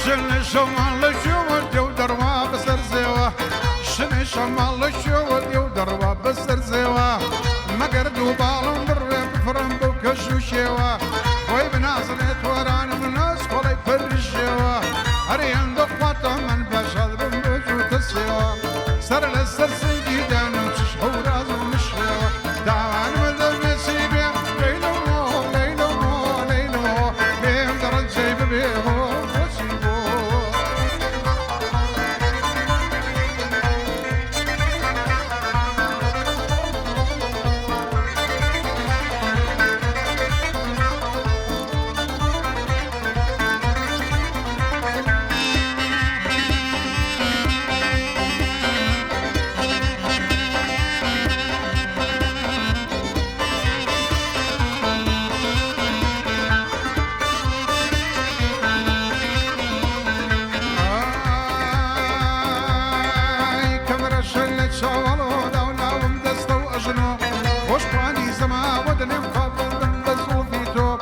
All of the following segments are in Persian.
شن شمال شو ديو دروا بسر زوا شن شمال شو ديو دروا بسر زوا مگر دو بالون در بفرم بکشو شوا وای بنازلت وران مناس خلی پر شوا هریم دو قطع من بشاد بمجو تسوا سر لسر سيدان وشش حوراز ومشوا دعوان مدر نسيبي ليلو ليلو ليلو بيهم درج جيب بيهو وسيبو شوالو دولا ومدستو أجنو وشقاني سما ودني مقابل بزو في توب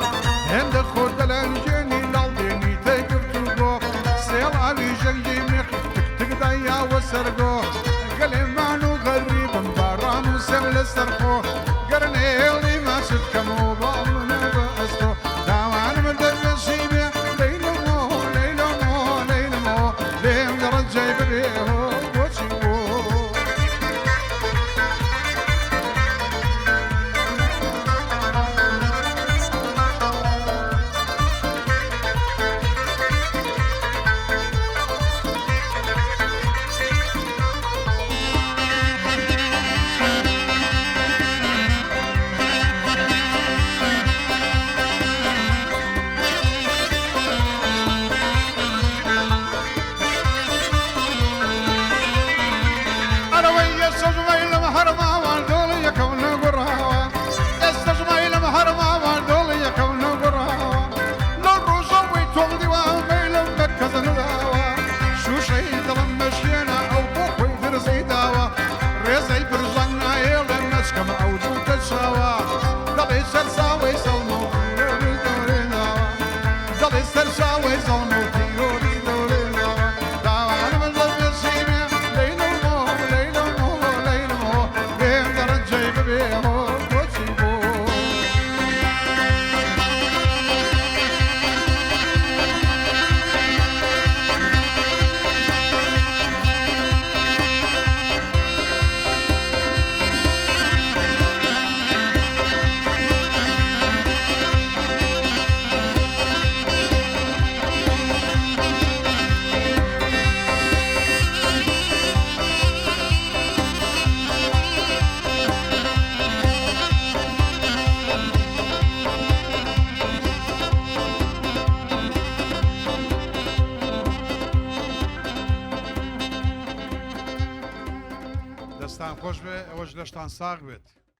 هند خود بلانجيني لالديني تيقف توقو سيل علي جنجي ميخفتك تقضيا وسرقو قلي معنو غريب مباران وسيل السرقو قرني اللي ما ستكمو بالنا بأستو داوان مدر نسيبي ليلو ليلو ليلو ليم درد جايب بيهو وشيبو دەستان خۆش بێ ئەوەش لەشتان ساغ بێت.